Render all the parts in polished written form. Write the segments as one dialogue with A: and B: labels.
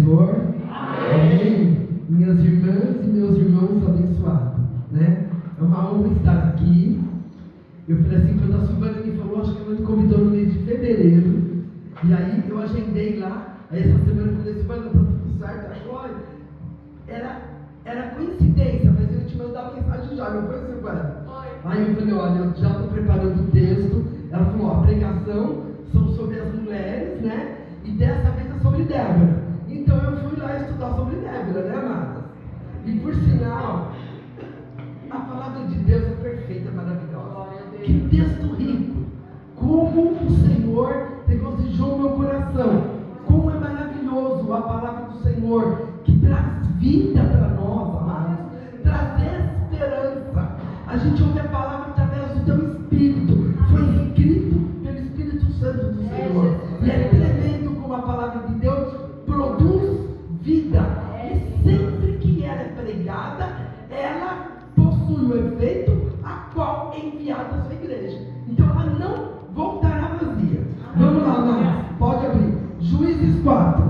A: Senhor? Amém. Minhas irmãs e meus irmãos abençoados, né? É uma honra estar aqui. Eu falei assim, quando a Silvana me falou, acho que ela me convidou no mês de fevereiro, e aí eu agendei lá, aí essa semana eu falei, Silvana, tá tudo certo agora? Era coincidência, mas eu te mandar mensagem já, não foi, Silvana? Foi. Aí eu falei, olha, eu já estou preparando o texto. Ela falou, ó, a pregação são sobre as mulheres, né? E dessa vez é sobre Débora. Então eu fui lá estudar sobre Débora, né, amadas? E por sinal, a palavra de Deus é perfeita, maravilhosa. Que texto rico! Como o Senhor regozijou o meu coração. Como é maravilhoso a palavra do Senhor, que traz vida para nós, amados. Traz esperança. A gente ouve a palavra através do teu Espírito. Foi escrito pelo Espírito Santo do Senhor. E é tremendo como a palavra de Deus produz vida. E sempre que ela é pregada, ela possui o efeito a qual é enviada à sua igreja. Então ela não voltará vazia. Vamos lá, amados. Pode abrir. Juízes 4.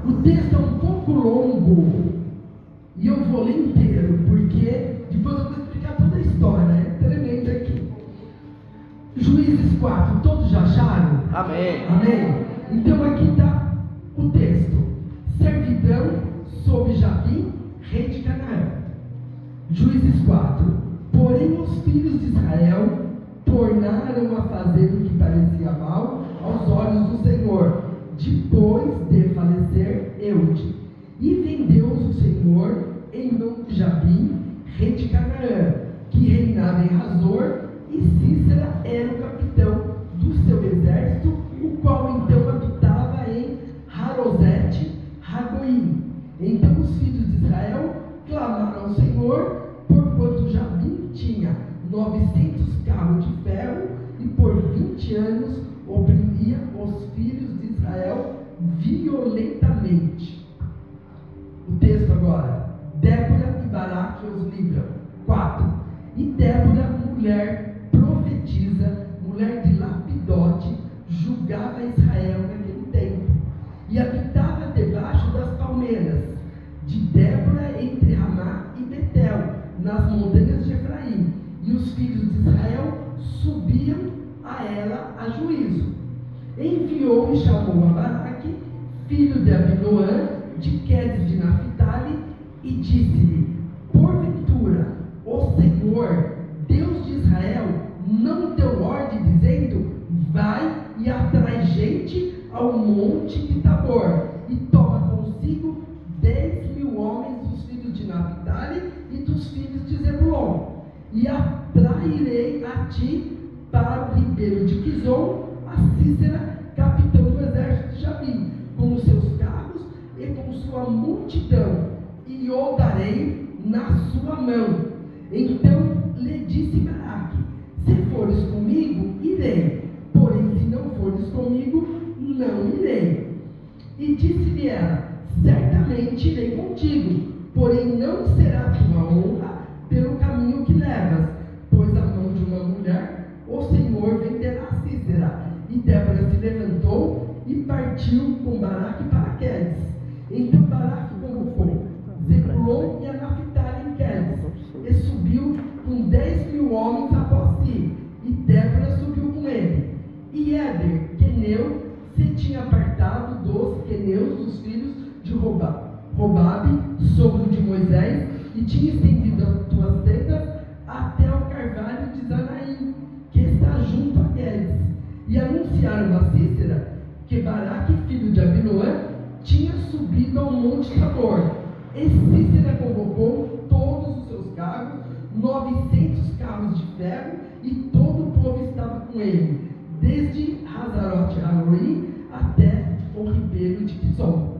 A: O texto é um pouco longo e eu vou ler inteiro, porque depois eu vou explicar toda a história. É tremendo aqui. Juízes 4. Todos já acharam?
B: Amém.
A: Amém? Então aqui está o texto. Servidão sob Jabim, rei de Canaã. Juízes 4. Porém os filhos de Israel tornaram a fazer o que parecia mal aos olhos do Senhor, depois de falecer Eude. E vendeu-os o Senhor em mão de Jabim, rei de Canaã, que reinava em Hazor, e Cícera era o capitão do seu exército, o qual então habitava em Harosete Ragoim. Então os filhos de Israel clamaram ao Senhor, porquanto Jabim tinha 900 carros de ferro, e por 20 anos oprimia os filhos de Israel violentamente. O texto agora. Débora e Baraque os livram. 4. E Débora, mulher profetisa, mulher de Lapidote, julgava Israel naquele tempo, e habitava debaixo das palmeiras de Débora, entre Ramá e Betel, nas montanhas de Efraim. E os filhos de Israel subiam a ela a juízo. Enviou e chamou a Baraque, filho de Abinoã, de Quedes de Naphtali, e disse-lhe: porventura, o Senhor, Deus de Israel, não deu ordem, dizendo: vai e atrai gente ao monte de Tabor, e toma consigo 10.000 homens dos filhos de Naphtali e dos filhos de Zebulon, e atrairei a ti para o ribeiro de Quizon a Cícera, capitão do exército de Jabim, com os seus carros e com sua multidão, e o darei na sua mão. Então lhe disse Baraque: se fores comigo, irei, porém se não fores comigo, não irei. E disse-lhe ela: certamente irei contigo, porém não será tua honra pelo caminho que levas, pois a mão de uma mulher o Senhor venderá a Cícera. E Débora se levantou e partiu com Baraque para Quedes. Então Baraque convocou Zebulon e a Naphtali em Quedes, e subiu com 10.000 homens após si, e Débora subiu com ele. E Éber, queneu, se tinha apartado dos queneus dos filhos de Robabe, sogro de Moisés, e tinha estendido as suas tendas até o carvalho de Zanaim, que está junto a Quedes. E anunciaram a Cícera que Baraque, filho de Abinoã, tinha subido ao monte Tabor. E Cícera convocou todos os seus carros, 900 carros de ferro, e todo o povo estava com ele, desde Hazarote Hagoim até o ribeiro de Quizon.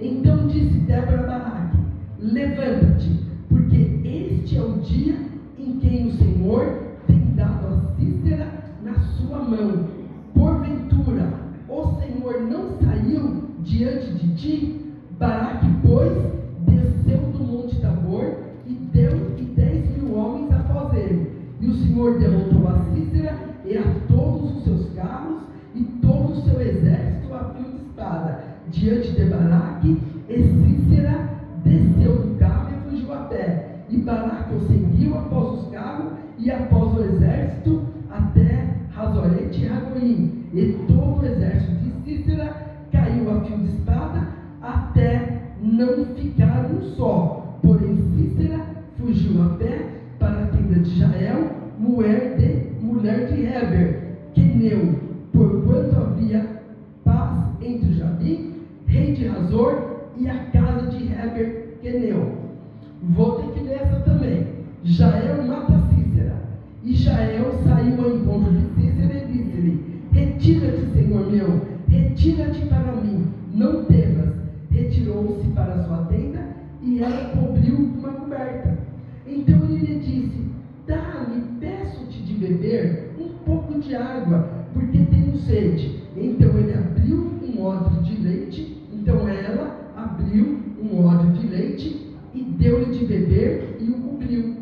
A: Então disse Débora a Baraque: levanta-te, porque este é o dia em que o Senhor tem dado a Cícera na sua mão. Porventura, o Senhor não saiu diante de ti? Baraque, pois, desceu do monte Tabor e deu 10.000 homens após ele. E o Senhor derrotou a Cícera e a todos os seus carros e todo o seu exército a fio de espada, diante de Baraque, e Sísera desceu do carro e fugiu a pé. E Baraque o seguiu após os carros e após o exército até Razorete e Ragoim. E todo o exército de Sísera caiu a fio de espada até não ficar um só. Porém Sísera fugiu a pé para a tenda de Jael, mulher de Heber, queneu, porquanto havia paz entre Jabim, rei de Razor, e a casa de Heber, queneu. Vou ter que ler essa também. Jael mata Sísera. E Jael saiu ao encontro de Sísera e disse-lhe: retira-te, Senhor meu, retira-te para mim, não temas. Retirou-se para a sua tenda e ela cobriu uma coberta. Então ele lhe disse: dá-me, peço-te de beber um pouco de água, porque tenho sede. Então ele abriu um odre de leite. Então ela abriu um odre de leite e deu-lhe de beber e o cobriu.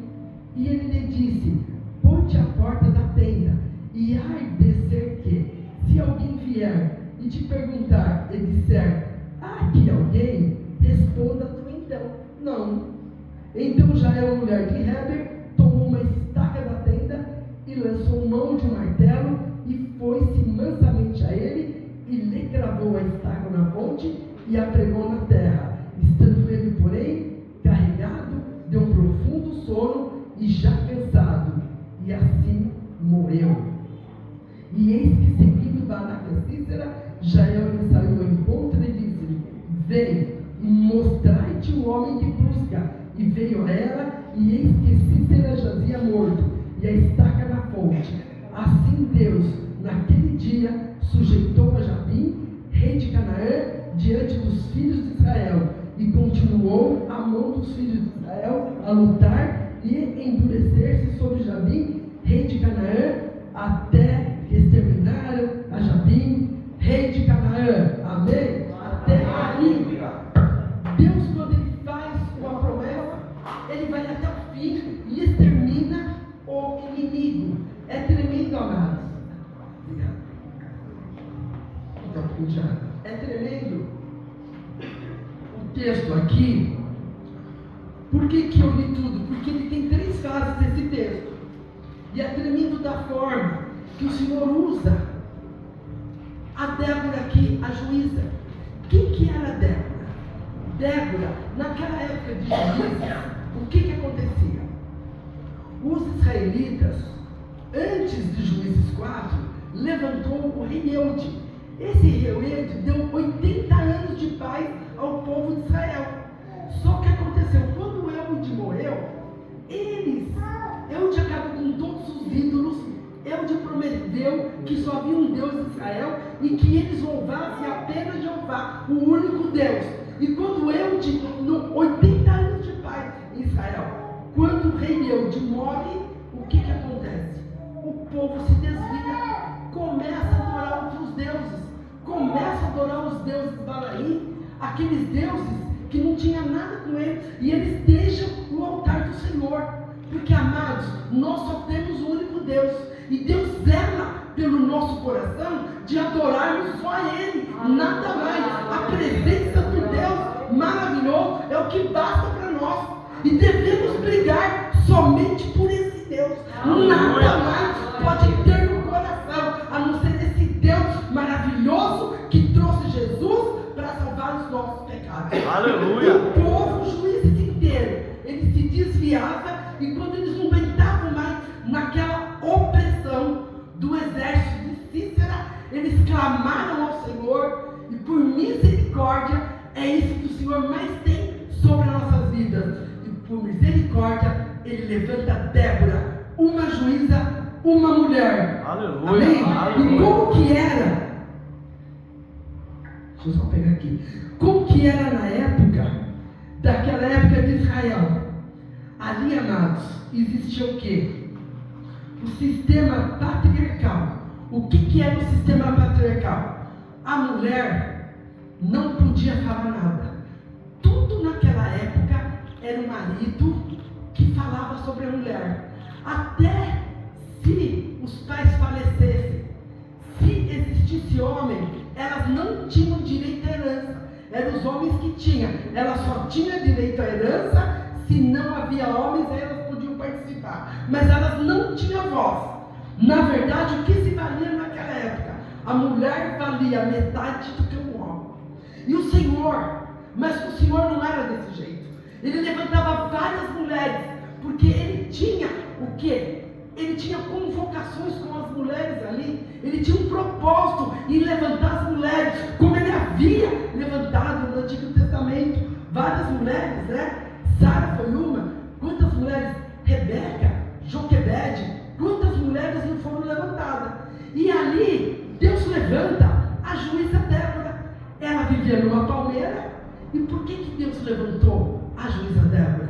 A: E ele lhe disse: ponte a porta da tenda, e há de ser que, se alguém vier e te perguntar e disser: há aqui alguém? Responda tu então: não. Então Jael, mulher de Heber, tomou uma estaca da tenda e lançou mão de um martelo e foi-se mansamente a ele e lhe cravou a estaca na fonte e a pregou na terra. Estando ele, porém, carregado de um profundo sono e já cansado, e assim morreu. E eis que, seguindo Baraque a Sísera, Jael lhe saiu ao encontro e disse-lhe: vem e mostrai-te o homem que busca. E veio a ela, e eis que Sísera jazia morto, e a estaca na fonte. Assim Deus, naquele dia, sujeitou a Jabim, rei de Canaã, diante dos filhos de Israel, e continuou a mão dos filhos de Israel a lutar e endurecer-se sobre Jabim, rei de Canaã, até que exterminaram a Jabim, rei de Canaã. Amém? Até aí. Deus, quando Ele faz uma promessa, Ele vai até o fim e extermina o inimigo. É tremendo, amados. Obrigado. Então, é tremendo o texto aqui. Por que eu li tudo? Porque ele tem 3 fases desse texto. E é tremendo da forma que o Senhor usa a Débora aqui, a juíza. Quem que era Débora? Débora, naquela época de juízes, o que acontecia? Os israelitas, antes de Juízes 4, levantou o rei Eude. Esse rei Eude deu 80 anos de paz ao povo de Israel. Só que aconteceu, quando Eude morreu, Eude acabou com todos os ídolos. Eude prometeu que só havia um Deus em Israel e que eles louvassem apenas Jeová, o único Deus. E quando Eude, 80 anos de paz em Israel, quando o rei Eude morre, o que acontece? O povo se desvia, começa a adorar outros deuses, começa a adorar os deuses de Balaim, aqueles deuses que não tinha nada com ele, e eles deixam o altar do Senhor, porque, amados, nós só temos o único Deus, e Deus zela pelo nosso coração de adorarmos só a Ele, nada mais. A presença do Deus maravilhoso é o que basta para nós, e devemos brigar somente por esse Deus. Nada mais pode ter no coração a não ser esse Deus maravilhoso que trouxe Jesus para salvar os nossos pecados.
B: Aleluia!
A: O povo, os juízes inteiros, ele se desviava, e quando eles não aguentavam mais naquela opressão do exército de Sísera, eles clamaram ao Senhor, e por misericórdia, é isso que o Senhor mais tem sobre as nossas vidas. E por misericórdia, Ele levanta Débora, uma juíza, uma mulher.
B: Aleluia!
A: Amém?
B: Aleluia.
A: E como que era? Deixa eu só pegar aqui. Como que era na época, daquela época de Israel? Ali, amados, existia o quê? O sistema patriarcal. O que era o sistema patriarcal? A mulher não podia falar nada. Tudo naquela época era o marido que falava sobre a mulher. Até se os pais falecessem, se existisse homem, elas não tinham direito à herança. Eram os homens que tinham. Ela só tinha direito à herança se não havia homens, aí elas podiam participar. Mas elas não tinham voz. Na verdade, o que se valia naquela época? A mulher valia metade do que o homem. E o Senhor, mas o Senhor não era desse jeito. Ele levantava várias mulheres, porque ele tinha o quê? Ele tinha convocações com as mulheres ali. Ele tinha um propósito em levantar as mulheres, como ele havia levantado no Antigo Testamento várias mulheres, né? Sara foi uma. Quantas mulheres? Rebeca, Joquebede, quantas mulheres não foram levantadas? E ali Deus levanta a juíza Débora. Ela vivia numa palmeira. E por que Deus levantou a juíza Débora?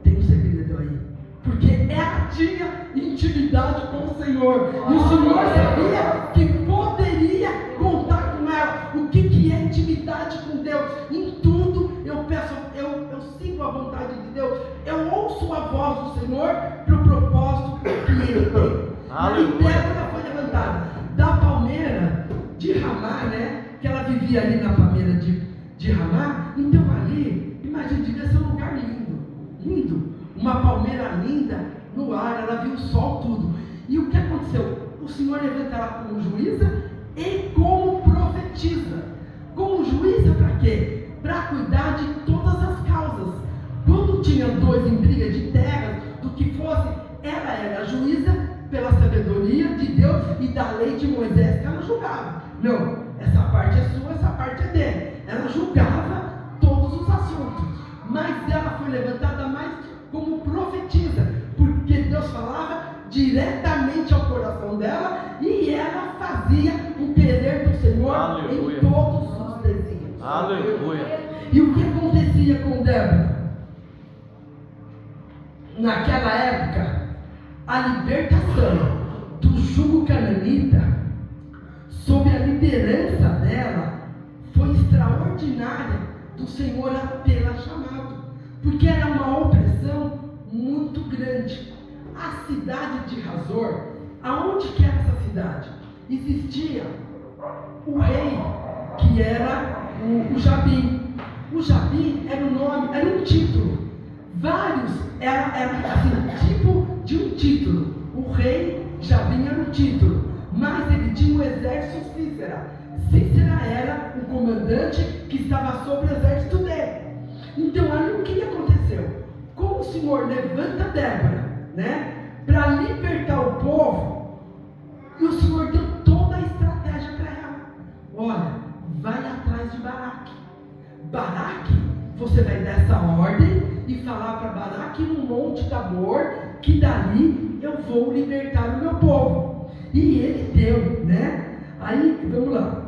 A: Tem um segredo aí. Porque ela tinha intimidade com o Senhor. E o Senhor sabia que poderia contar com ela. O que é intimidade com Deus? Em tudo eu peço, eu sigo a vontade de Deus. Eu ouço a voz do Senhor para o propósito que Ele tem. E Débora foi levantada da palmeira de Ramá, né? Que ela vivia ali na palmeira de Ramá. Então ali, imagina, devia ser um lugar lindo. Lindo. Uma palmeira linda no ar, ela viu o sol, tudo. E o que aconteceu? O Senhor levanta ela como juíza e como profetiza. Como juíza para quê? Para cuidar de todas as causas. Quando tinha dois em briga de terras, do que fosse, ela era a juíza pela sabedoria de Deus e da lei de Moisés que ela julgava. Não, essa parte é sua, essa parte é dele. Ela julgava todos os assuntos. Mas ela foi levantada mais como profetiza, porque Deus falava diretamente ao coração dela e ela fazia o querer do Senhor. Aleluia. Em todos os desígnios.
B: Aleluia.
A: E o que acontecia com Débora? Naquela época, a libertação do jugo cananita, sob a liderança dela, foi extraordinária do Senhor a tê-la chamado. Porque era uma opressão muito grande. A cidade de Hazor, aonde que era essa cidade? Existia o rei, que era o Jabim. O Jabim era o nome, era um título. Vários, era assim, tipo de um título. O rei Jabim era um título, mas ele tinha o exército Cícera. Cícera era o comandante que estava sobre o exército dele. Então, ali o que aconteceu? Como o Senhor levanta Débora, né, para libertar o povo, e o Senhor deu toda a estratégia para ela. Olha, vai atrás de Baraque. Baraque, você vai dar essa ordem e falar para Baraque no Monte Tabor, que dali eu vou libertar o meu povo. E ele deu, né? Aí, vamos lá.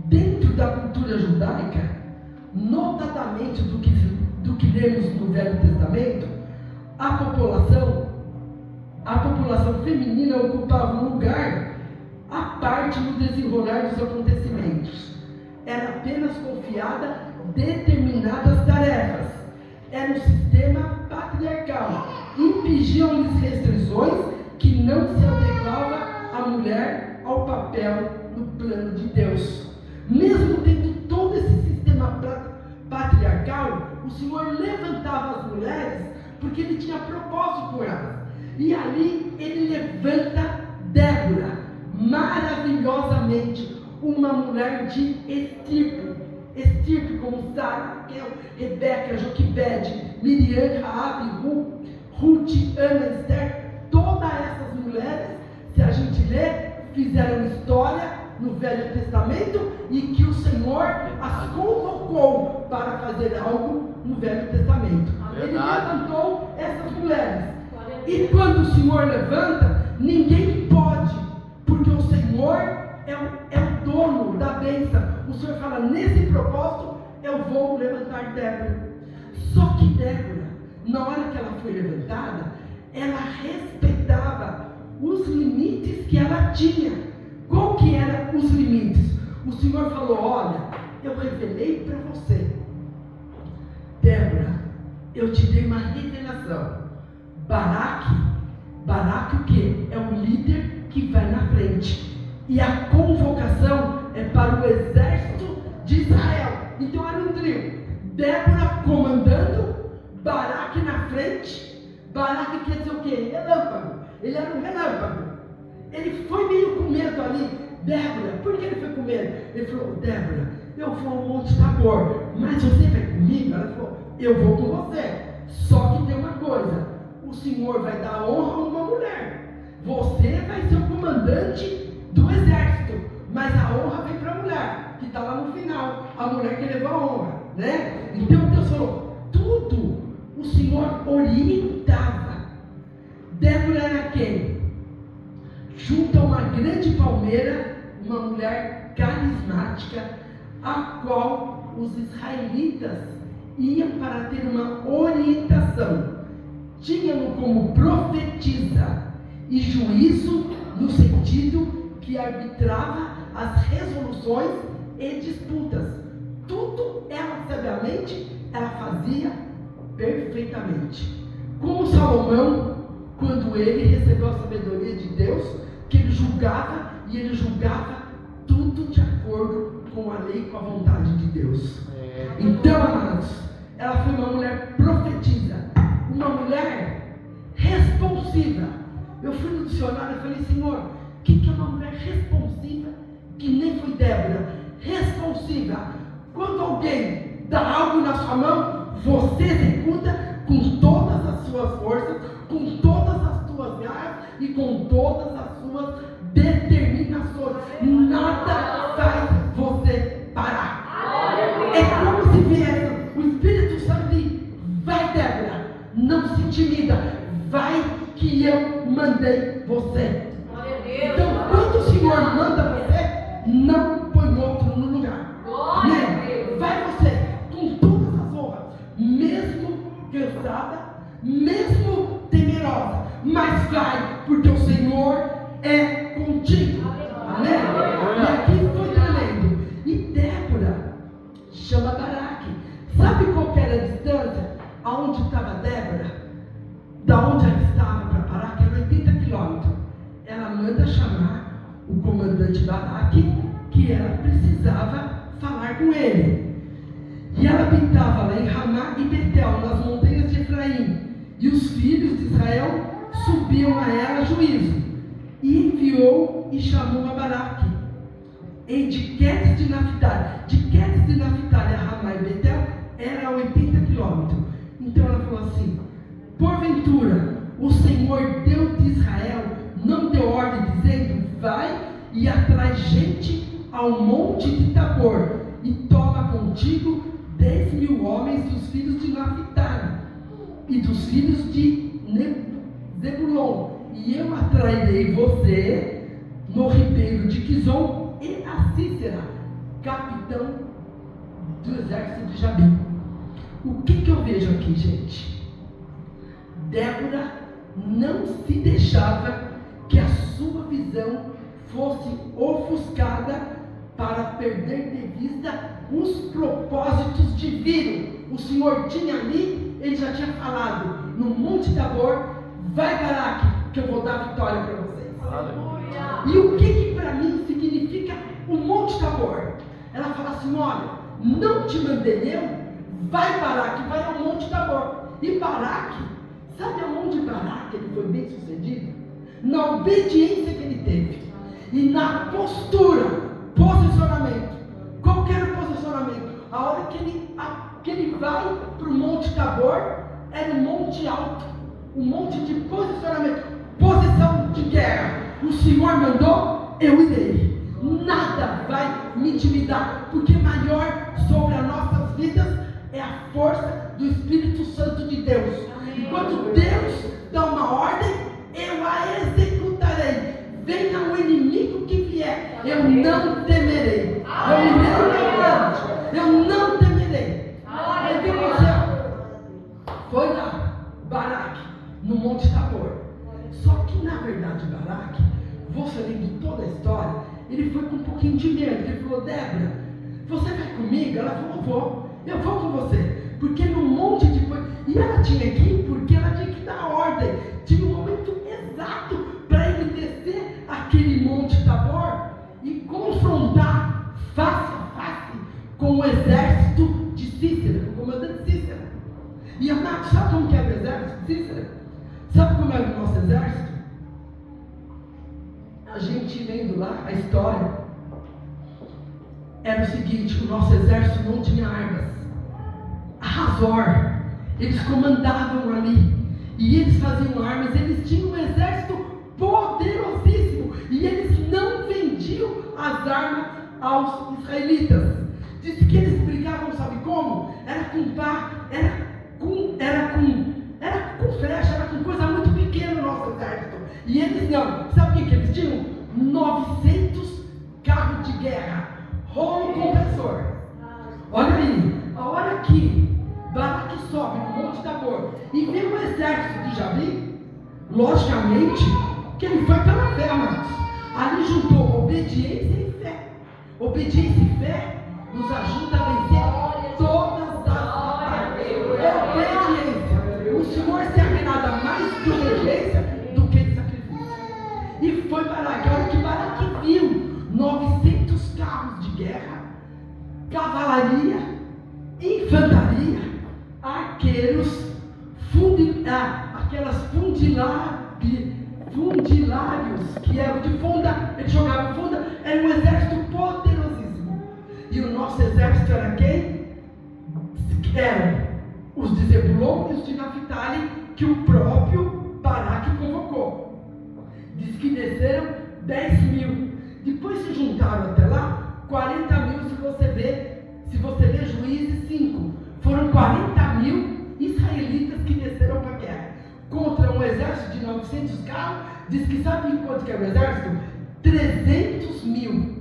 A: Dentro da cultura judaica, notadamente do que lemos no Velho Testamento, a população feminina ocupava um lugar à parte no desenrolar dos acontecimentos. Era apenas confiada determinadas tarefas. Era um sistema patriarcal. Impingiam-lhes restrições que não se adequava a mulher ao papel no plano de Deus. Mesmo tendo todo esse sistema patriarcal, o Senhor levantava as mulheres porque Ele tinha propósito com elas. E ali Ele levanta Débora, maravilhosamente, uma mulher de estirpe como Sara, Raquel, Rebeca, Joquebede, Miriam, Raabe, Ruth, Ana, Esther. Todas essas mulheres, se a gente ler, fizeram história no Velho Testamento e que o Senhor as convocou para fazer algo no Velho Testamento. Ele levantou essas mulheres. E quando o Senhor levanta, ninguém pode, porque o Senhor é o dono da bênção. O Senhor fala, nesse propósito eu vou levantar Débora. Só que Débora, na hora que ela foi levantada, ela respeitava os limites que ela tinha. Qual que eram os limites? O Senhor falou, olha, eu revelei para você, Débora, eu te dei uma revelação. Baraque o que? É o líder que vai na frente. E a convocação é para o exército de Israel. Então era um trio. Débora comandando, Baraque na frente. Baraque quer dizer o quê? Relâmpago. Ele era um relâmpago. Ele foi meio com medo ali. Débora, por que ele foi com medo? Ele falou, Débora, eu vou ao Monte Tabor, mas você vai comigo? Ela falou, eu vou com você. Só que tem uma coisa, o Senhor vai dar honra a uma mulher. Você vai ser o comandante do exército, mas a honra vem para a mulher, que está lá no final, a mulher que levou a honra, né? Então Deus falou, tudo o Senhor orientava. Débora era quem? Junto a uma grande palmeira, uma mulher carismática, a qual os israelitas iam para ter uma orientação. Tinham como profetisa e juízo no sentido que arbitrava as resoluções e disputas. Tudo ela sabiamente, ela fazia perfeitamente. Como Salomão, quando ele recebeu a sabedoria de Deus, que ele julgava, e ele julgava tudo de acordo com a lei, com a vontade de Deus. Então, amados, ela foi uma mulher profetisa, uma mulher responsiva. Eu fui no dicionário e falei, Senhor, o que é uma mulher responsiva? Que nem foi Débora. Responsiva. Quando alguém dá algo na sua mão, você executa com todas as suas forças, com todas as suas garras e com todas as suas determinações. Nada faz você parar. É como se viesse o Espírito Santo e vai, Débora, não se intimida, vai que eu mandei você. Então, quando o Senhor manda você, não põe outro no lugar. Né? Vai você com todas as honras, mesmo cansada, mesmo temerosa, mas vai, porque o Senhor é contigo. Amém? E aqui foi tremendo. E Débora chama Baraque. Sabe qual que era a distância? Aonde estava Débora? Da onde ela estava para Baraque? Era 80 quilômetros. Ela manda chamar o comandante Baraque, que ela precisava falar com ele. E ela habitava lá em Ramá e Betel, nas montanhas de Efraim. E os filhos de Israel subiam a ela juízo. E enviou e chamou a Baraque. E de Quedes de Naphtali a Ramá e Betel era 80 quilômetros. Então ela falou assim, porventura o Senhor Deus de Israel não deu ordem dizendo, vai e atrai gente ao monte de Tabor e toma contigo 10.000 homens dos filhos de Naphtali e dos filhos de Zebulon, e eu atrairei você no ribeiro de Quizon e a Cícera, capitão do exército de Jabim. O que eu vejo aqui, gente? Débora não se deixava que a sua visão fosse ofuscada para perder de vista os propósitos divinos. O Senhor tinha ali, ele já tinha falado, no Monte Tabor, vai, Baraque, que eu vou dar vitória para vocês. Aleluia. E o que para mim significa o Monte Tabor? Ela fala assim, olha, não te mandei eu, vai, Baraque, vai ao Monte Tabor. E Baraque, sabe aonde Baraque ele foi bem sucedido? Na obediência que ele teve e na postura, posicionamento. Qual que era o posicionamento? A hora que ele vai para o Monte Tabor, era um monte alto, um monte de posicionamento, posição de guerra. O Senhor mandou, eu irei. Nada vai me intimidar, porque maior sobre as nossas vidas é a força do Espírito Santo de Deus. E quando Deus dá uma ordem, eu a executarei. Venha o inimigo que vier, eu não temerei. Eu irei na frente, eu não temerei. Aí o que aconteceu? Foi lá, Baraque, no Monte Tabor. Só que na verdade Baraque, você lendo toda a história, ele foi com um pouquinho de medo. Ele falou, Débora, você vai comigo? Ela falou, eu vou com você. Porque no monte de coisa. E ela tinha que ir porque ela tinha que dar ordem. Tinha um momento exato para ele descer aquele Monte Tabor e confrontar face a face com o exército E amado, sabe como que era o exército, Cícera? Sabe como era o nosso exército? A gente lendo lá a história, era o seguinte: o nosso exército não tinha armas. A Hazor, eles comandavam ali, e eles faziam armas, eles tinham um exército poderosíssimo, e eles não vendiam as armas aos israelitas. Diz que eles brigavam, sabe como? Era com flecha, era com coisa muito pequena o nosso exército. E eles não. Sabe o que eles tinham? 900 carros de guerra, rolo compressor. Olha aí, a hora que Balaque sobe no Monte Tabor e vê o exército de Jabi, logicamente que ele foi pela fé, amados. Ali juntou obediência e fé. Obediência e fé nos ajuda a vencer todas as batalhas. Obediência. O Senhor se agrada mais de obediência do que de sacrifício. E foi Balaque. A hora que Balaque viu 900 carros de guerra, cavalaria, infantaria, arqueiros, aquelas fundilários que eram de funda, eles jogavam funda, era um exército poderosíssimo. E o nosso exército era quem? Eram os de Zebulon e os de Naphtali, que o próprio Balaque convocou. Diz que desceram 10 mil. Depois se juntaram até lá 40 mil, se você ler Juízes 5. Foram 40 mil israelitas que desceram para a guerra contra um exército de 900 carros. Diz que sabe quanto que era o exército? 300 mil.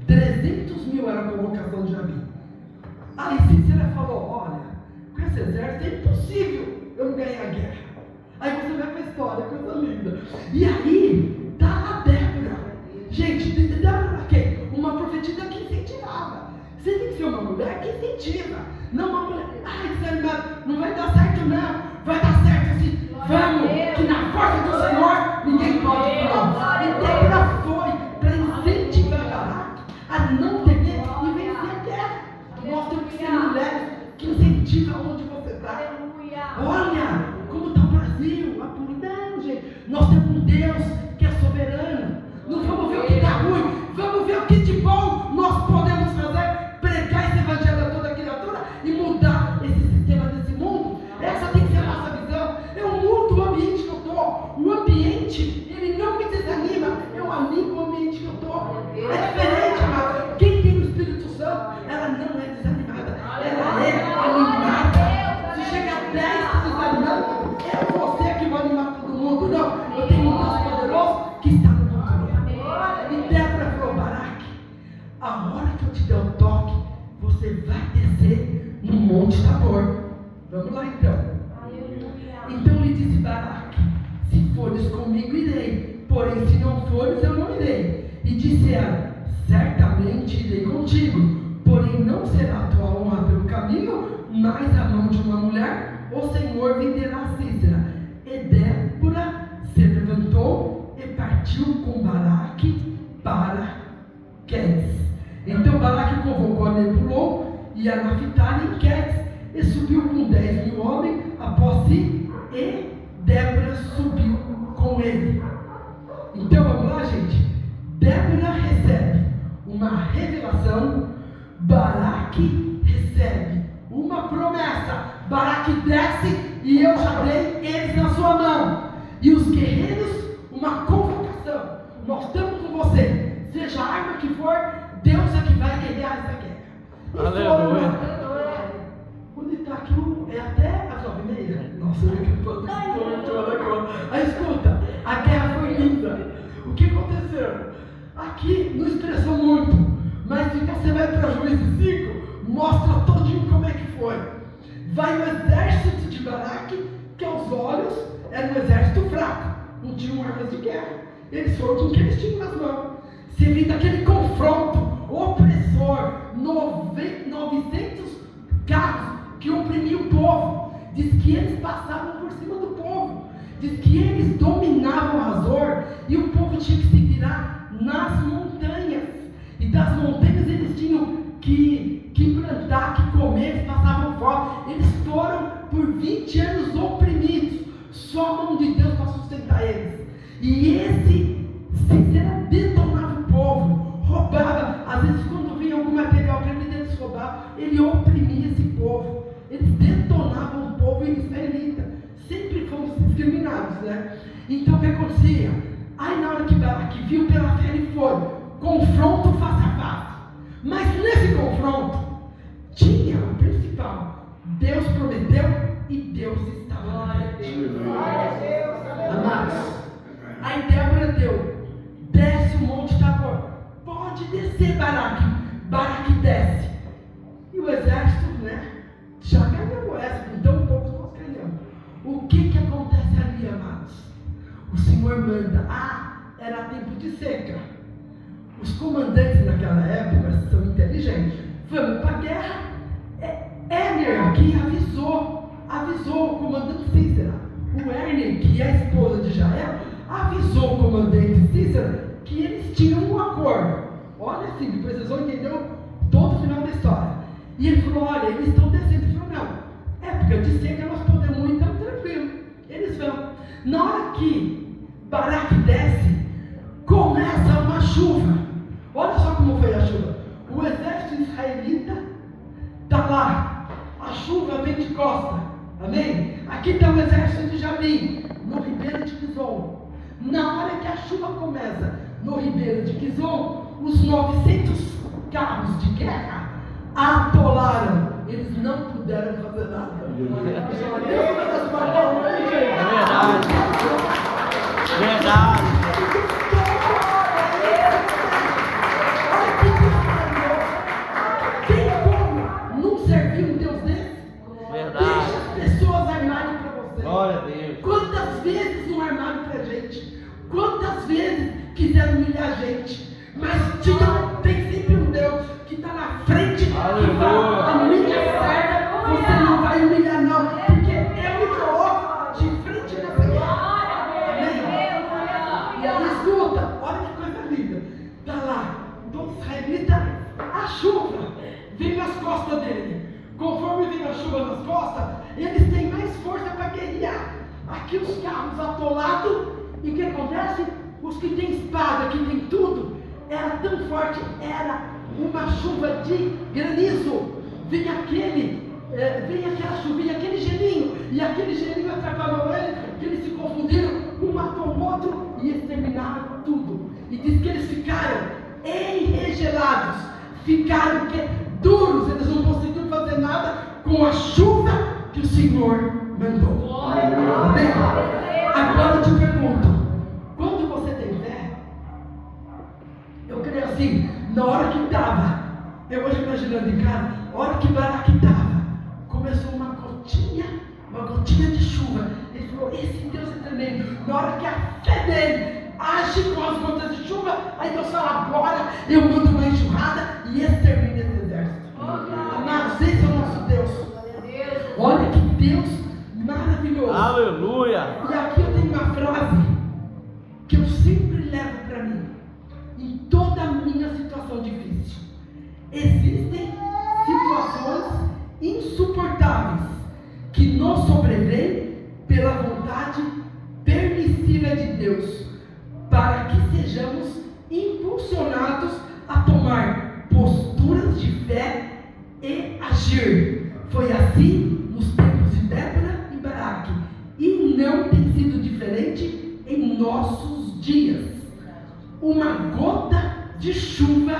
A: 300 mil era a convocação de Jabi. Aí Cícera falou: olha, com esse exército é impossível eu não ganhar a guerra. Aí você vai para a história, coisa linda. E aí está a Débora. Gente, Débora quem? Uma profetisa que incentivava. Você tem que ser uma mulher que incentiva. Não uma mulher, desanimada, não vai dar certo não. Vai dar certo assim. Vamos, que na força do Senhor ninguém pode parar. E Débora foi para incentivar Balaque a não ter medo e vencer a guerra. Nós temos que ser mulheres que incentivam onde você está. Olha como está o Brasil. Não, gente, nós temos um Deus que é soberano. Não vamos ver o que está ruim, vamos ver o que de bom nós podemos fazer. Pregar esse evangelho a toda criatura e mudar esse sistema desse mundo. Essa tem que ser a nossa visão. Eu mudo o ambiente que eu estou. O ambiente, ele não me desanima, eu animo o ambiente que eu estou. É diferente, amado. Quem tem o Espírito Santo, ela não é desanimada, ela é animada. Se chega a 10 desanimando, é você que vai animar todo mundo. Não, eu tenho um Deus poderoso que está no controle. E Débora falou: Balaque, a hora que eu te der o toque, você vai descer no Monte Tabor. Vamos lá então. Então lhe disse Balaque: se fores comigo, irei, porém se não fores, eu não irei. E disse ela: certamente irei contigo, porém não será a tua honra pelo caminho, mas a mão de uma mulher o Senhor venderá a Cícera. E Débora se levantou e partiu com Balaque para Quedes. Então Balaque convocou a Zebulon e a Naphtali em Quedes, e subiu com 10 mil homens após si, e Débora subiu com ele. Então vamos lá, gente. Débora recebe uma revelação, Balaque recebe uma promessa. Balaque desce e eu já dei eles na sua mão. E os guerreiros, uma convocação: nós estamos com você, seja a arma que for, Deus é que vai guerrear essa guerra.
B: Aleluia.
A: Onde está aqui é até as 9h30. Nossa, eu que estou aí escuta, a guerra foi linda. O que aconteceu? Aqui não expressou muito, mas se você vai para Juízes 5, mostra todinho como é que foi. Vai o exército de Balaque, que aos olhos era um exército fraco, não tinham armas de guerra. Eles foram com o que eles tinham nas mãos. Se viu daquele confronto opressor, 900 carros que oprimiam o povo. Diz que eles passavam por cima do povo. Diz que eles dominavam Hazor e o povo tinha que se virar nas montanhas. E das montanhas eles tinham que plantar, que comer, eles passavam fome. Eles foram por 20 ele oprimia esse povo. Eles detonavam o povo israelita. Sempre fomos discriminados, né? Então o que acontecia? Aí na hora que Baraque viu pela fé, ele foi. Confronto face a face. Mas nesse confronto, tinha o principal. Deus prometeu e Deus estava na frente. Amados, aí Débora deu. Desce o monte Tabor. Pode descer, Baraque. Baraque desce. E o exército, né? Já ganhou essa, com tão poucos nós ganhamos. O que acontece ali, amados? O Senhor manda. Era tempo de seca. Os comandantes naquela época são inteligentes. Vamos para a guerra. Erner aqui avisou o comandante Cícera. O Erner, que é a esposa de Jael, avisou o comandante Cícera que eles tinham um acordo. Olha assim, depois vocês vão entender todo o final da história. E ele falou, olha, eles estão descendo. Ele falou, não, época de seca nós podemos ir, então tranquilo. Eles vão. Na hora que Baraque desce, começa uma chuva. Olha só como foi a chuva. O exército israelita está lá. A chuva vem de costa. Amém? Aqui está o exército de Jabim, no ribeiro de Quizon. Na hora que a chuva começa no ribeiro de Quizon, os 900 carros de guerra atolaram. Eles não puderam fazer nada.
B: Verdade.
A: Tem como não servir um Deus desse?
B: Verdade.
A: Deixa as pessoas armarem para você.
B: Glória a Deus.
A: Quantas vezes não armaram para a gente? Quantas vezes quiseram humilhar a gente? Mas tem sempre um Deus que está na frente e fala, a minha serva, você não vai humilhar não, porque eu me coloco de frente nessa guerra. Amém? E aí escuta, olha que coisa linda. Está lá, do israelita, a chuva vem nas costas dele. Conforme vem a chuva nas costas, eles têm mais força para guerrear. Aqui os carros atolados, e o que acontece? Os que têm espada, que tem tudo, era tão forte, era uma chuva de granizo. Vem aquela chuvinha, aquele gelinho, e aquele gelinho atrapalhou eles, que eles se confundiram, um matou o outro e exterminaram tudo. E diz que eles ficaram enregelados, ficaram duros, eles não conseguiram fazer nada com a chuva que o Senhor mandou. Amém? Agora eu te pergunto, quando você tem fé, eu creio assim, na hora que estava, eu hoje imaginando em casa, a hora que Baraque estava, começou uma gotinha de chuva. Ele falou, esse Deus é tremendo. Na hora que a fé dele age com as gotas de chuva, aí Deus fala, agora eu mando uma enxurrada e extermina esse exército. Amados, esse é o nosso Deus. Olha que Deus maravilhoso.
B: Aleluia.
A: E aqui eu tenho uma frase que eu sempre levo para mim, em toda a minha situação difícil. Existem situações insuportáveis que nos sobrevêm pela vontade permissiva de Deus, para que sejamos impulsionados a tomar posturas de fé e agir. Foi assim nos tempos de Débora e Baraque, e não tem sido diferente em nossos dias. Uma gota de chuva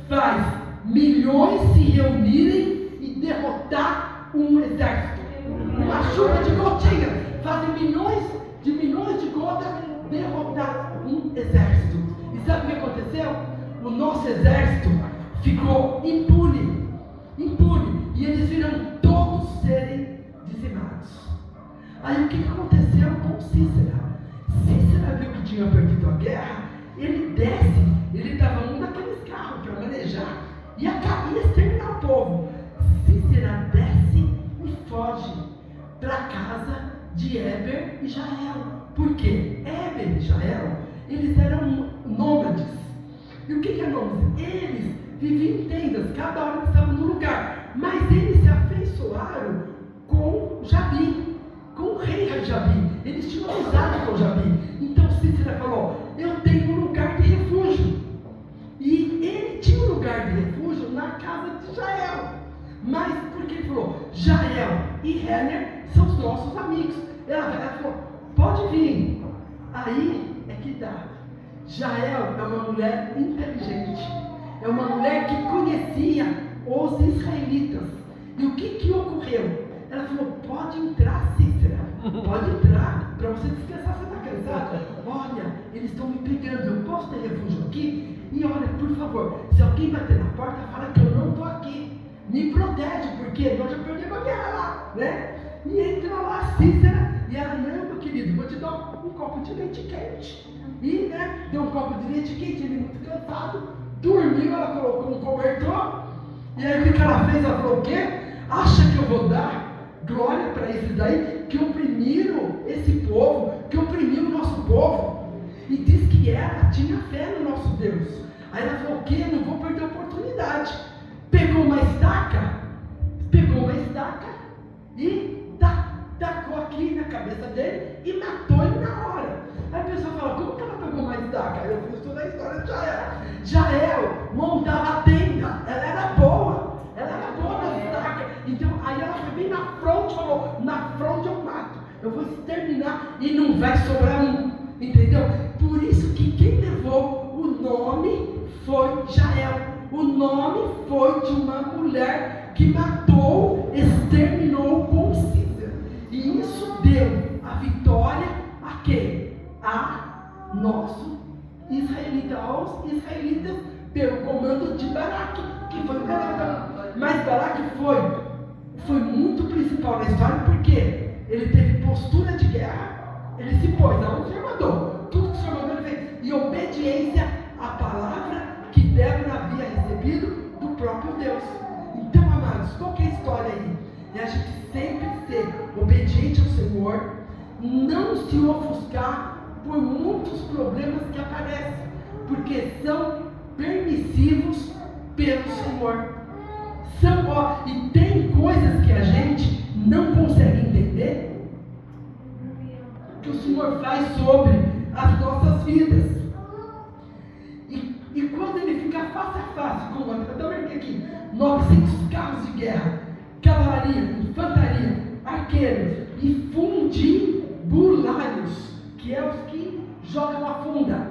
A: faz milhões se reunirem e derrotar um exército. Uma chuva de gotinha faz milhões de gotas derrotar um exército. E sabe o que aconteceu? O nosso exército ficou impune, e eles viram todos serem dizimados. Aí o que aconteceu com Cícera? Cícera viu que tinha perdido a guerra, ele desce, ele estava num daqueles carros para manejar, e ia exterminar o povo. Cícera desce e foge para a casa de Éber e Jael. Por quê? Éber e Jael, eles eram nômades. E o que é nômade? Eles viviam em tendas, cada hora estavam no lugar, mas eles se afeiçoaram com Jabi, com o rei Jabi. Eles tinham amizade com Jabi. Então Cícera falou, eu tenho um lugar de refúgio. E ele tinha um lugar de refúgio na casa de Jael. Mas porque ele falou, Jael e Renner são os nossos amigos. Ela falou, pode vir. Aí é que dá. Jael é uma mulher inteligente. É uma mulher que conhecia os israelitas. E o que ocorreu? Ela falou, pode entrar, Cícera. Pode entrar, para você descansar, você está cansado? Olha, eles estão me pegando, eu posso ter refúgio aqui? E olha, por favor, se alguém bater na porta, fala que eu não estou aqui. Me protege, porque nós já perdemos a guerra lá, né? E entra lá Cícera, e ela, não, meu querido, vou te dar um copo de leite quente. E, né, deu um copo de leite quente, ele muito cansado, dormiu, ela colocou um cobertor, e aí o que ela fez? Ela falou, o quê? Acha que eu vou dar glória para esses daí, que oprimiram esse povo, que oprimiram o nosso povo? E diz que ela tinha fé no nosso Deus. Aí ela falou, o quê? Não vou perder a oportunidade. Pegou uma estaca e tacou aqui na cabeça dele e matou ele na hora. Aí a pessoa fala, como que ela pegou uma estaca? Eu fiz toda a história de Jael. Jael montava a tenda, ela era boa na estaca. Então aí ela foi bem na fronte, falou, na fronte eu mato, eu vou exterminar e não vai sobrar um, entendeu? Por isso que quem levou o nome foi Jael. O nome foi de uma mulher que matou, exterminou com Cícera. E isso deu a vitória a quem? A nosso israelita, aos israelitas, pelo comando de Baraque, que foi o Baraque. Mas Baraque foi muito principal na história, porque ele teve postura de guerra, ele se pôs, não se armador, tudo que se armador ele fez, e obediência à palavra que Débora havia recebido do próprio Deus. Então, amados, qual que é a história aí? É a gente sempre ser obediente ao Senhor, não se ofuscar por muitos problemas que aparecem, porque são permissivos pelo Senhor. E tem coisas que a gente não consegue entender, que o Senhor faz sobre as nossas vidas. E quando ele fica face a face com eu também aqui, 900 carros de guerra, cavalaria, infantaria, arqueiros e fundibulários, que é os que jogam a funda.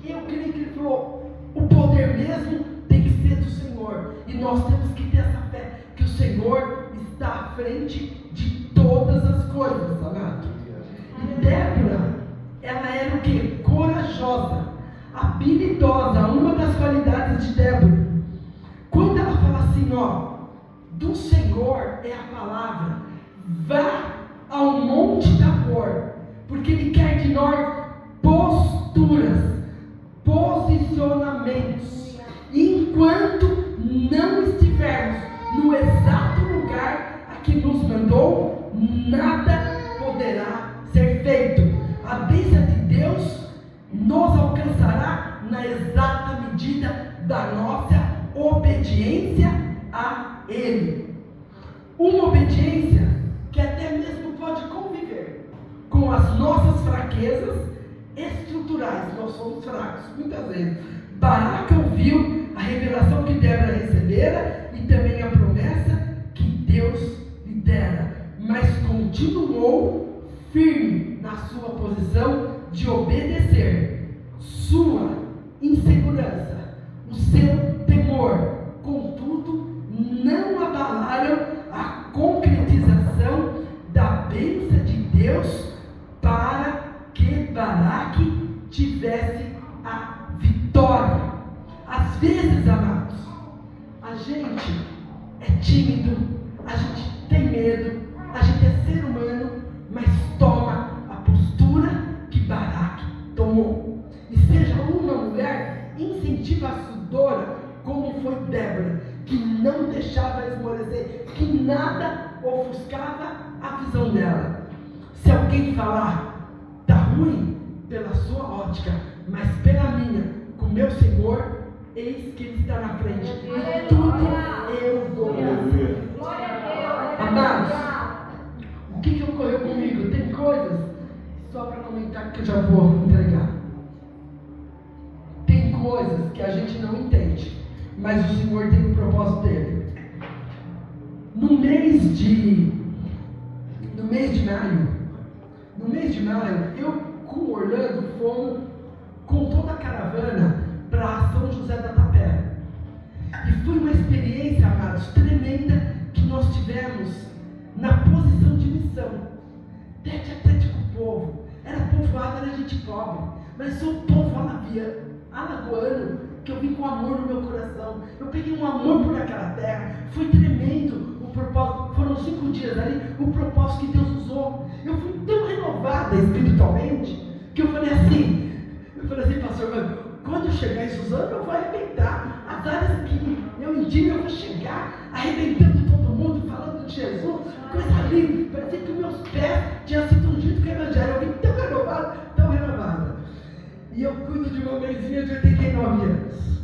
A: Eu creio que ele falou, o poder mesmo tem que ser do Senhor. E nós temos que ter essa fé, que o Senhor está à frente de todas as coisas, amado. E Débora, ela era o quê? Corajosa, habilidosa. Uma das qualidades de Débora, quando ela fala assim, do Senhor é a palavra, vá ao monte Tabor, porque Ele quer de nós posturas, posicionamentos. Enquanto não estivermos no exato lugar a que nos mandou, nada poderá ser feito. A bênção de Deus nos alcançará na exata medida da nossa obediência a Ele. Uma obediência que até mesmo pode conviver com as nossas fraquezas estruturais. Nós somos fracos, muitas vezes. Baraque ouviu a revelação que Débora recebera e também a promessa que Deus lhe dera, mas continuou firme na sua posição de obedecer. Sua insegurança, o seu temor, contudo, não abalaram a concretização da bênção de Deus para que Baraque tivesse a vitória. Às vezes, amados, a gente é tímido, a gente tem medo, a gente é ser humano, mas toma a postura que Baraque tomou. E seja uma mulher incentivadora, como foi Débora, que não deixava esmorecer, que nada ofuscava a visão dela. Se alguém falar, está ruim pela sua ótica, mas pela minha, com meu Senhor, eis que Ele está na frente, e tudo eu vou fazer. Amados, o que ocorreu comigo? Tem coisas, só para comentar que eu já vou entregar. Tem coisas que a gente não entende, mas o Senhor tem o propósito dele. No mês de maio, eu com o Orlando fomos com toda a caravana para São José da Tapera. E foi uma experiência, amados, tremenda que nós tivemos na posição de missão. Tete a tete com o povo. Era povoado, era gente pobre, mas sou povo alagoano, que eu vim com amor no meu coração. Eu peguei um amor por aquela terra. Foi tremendo o propósito. Foram 5 dias ali, o propósito que Deus usou. Eu fui tão renovada espiritualmente que eu falei assim, pastor, mano, quando eu chegar em Suzano, eu vou arrebentar. As áreas que eu indico, eu vou chegar arrebentando todo mundo, falando de Jesus, coisa linda. Parecia que meus pés tinham sido ungidos com o evangelho. Eu vim tão renovada. E eu cuido de uma mãezinha de 89 anos.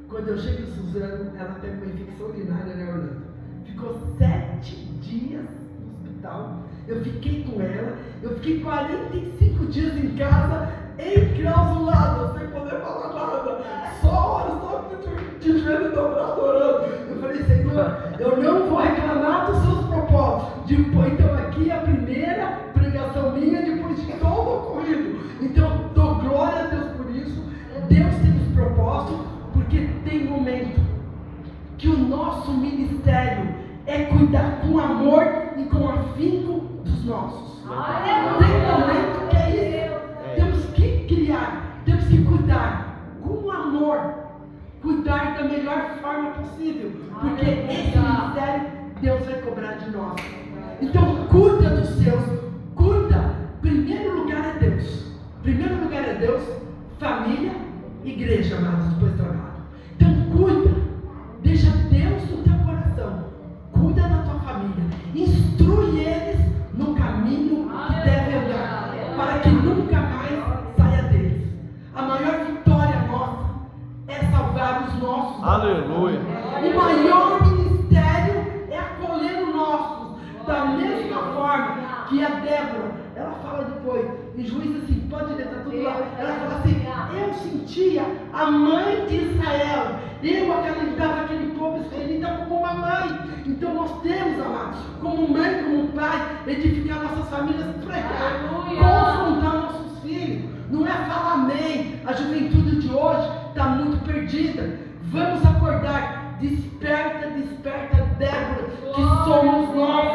A: Quando eu chego em Suzano, ela teve uma infecção urinária, né, Orlando? Ficou 7 dias no hospital. Eu fiquei com ela. Eu fiquei 45 dias em casa, enclausulada, sem poder falar nada. Só de joelho dobrado orando. Eu falei, Senhor, eu não vou reclamar dos seus propósitos. Então aqui é a primeira pregação minha depois de todo o ocorrido. Então dou glória a Deus por isso. Deus tem os propósitos, porque tem momento que o nosso ministério é cuidar com amor e com afinco dos nossos. Tem momento que é isso. Temos que criar, temos que cuidar com amor, cuidar da melhor forma possível, porque esse ministério Deus vai cobrar de nós. Então cuida dos seus, cuida. Primeiro lugar é Deus, família, igreja, amados, depois trabalho. Então cuida, deixa Deus no teu coração, cuida da tua família, instrui eles no caminho que devem andar, para que nunca mais saia deles. A maior vitória nossa é salvar os nossos.
B: Aleluia.
A: O maior ministério é acolher os nossos, da mesma forma que a Débora, ela fala depois, em Juízes assim, pode ler, está tudo lá. Ela fala assim, eu sentia a mãe de Israel, eu acreditava aquele povo israelita como uma mãe. Então nós temos, amados, como mãe, como pai, edificar nossas famílias, pregar, confrontar nossos filhos. Não é falar amém. A juventude de hoje está muito perdida. Vamos acordar. Desperta, Débora, que somos nós.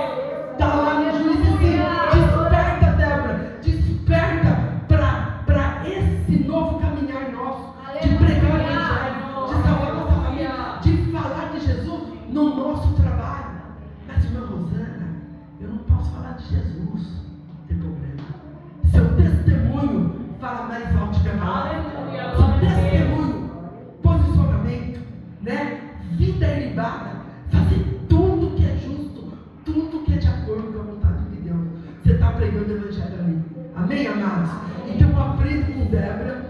A: Está lá no Juízes assim. Desperta, Débora. Desperta para esse novo caminhar nosso. De pregar o evangelho, de salvar nossa família, de falar de Jesus no nosso trabalho. Mas, irmã Rosana, eu não posso falar de Jesus. Não tem problema. Seu testemunho fala mais alto que a palavra. Seu testemunho, posicionamento, né? Vida ilibada, fazer tudo que é justo, tudo que é de acordo com a vontade de Deus. Você está pregando o evangelho ali. Amém, amados? Então eu aprendo com Débora.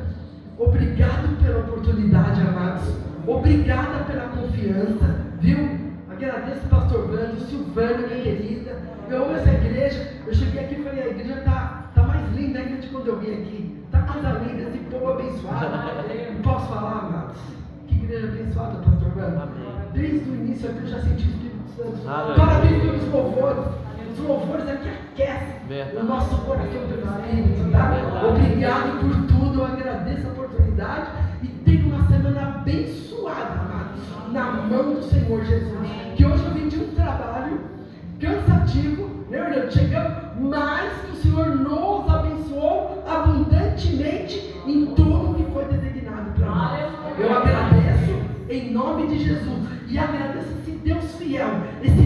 A: Obrigado pela oportunidade, amados. Obrigada pela confiança, viu? Agradeço o pastor Vando, Silvana, minha querida. Eu amo essa igreja. Eu cheguei aqui e falei, a igreja está mais linda ainda de quando eu vim aqui. Está coisa linda, esse povo abençoado. Não posso falar, amados. Que igreja abençoada, pastor Vando. Desde o início aqui eu já senti o Espírito Santo. Parabéns pelos louvores. Os louvores aqui aquecem o nosso coração pelo Espírito, tá? Obrigado por tudo. Eu agradeço a oportunidade e tenho uma semana abençoada, amados, na mão do Senhor Jesus. Que hoje eu vim de um trabalho cansativo, né, Orlando? Chegamos, mas que o Senhor nos abençoou abundantemente em tudo que foi designado para nós. Eu agradeço em nome de Jesus e agradeço esse Deus fiel, esse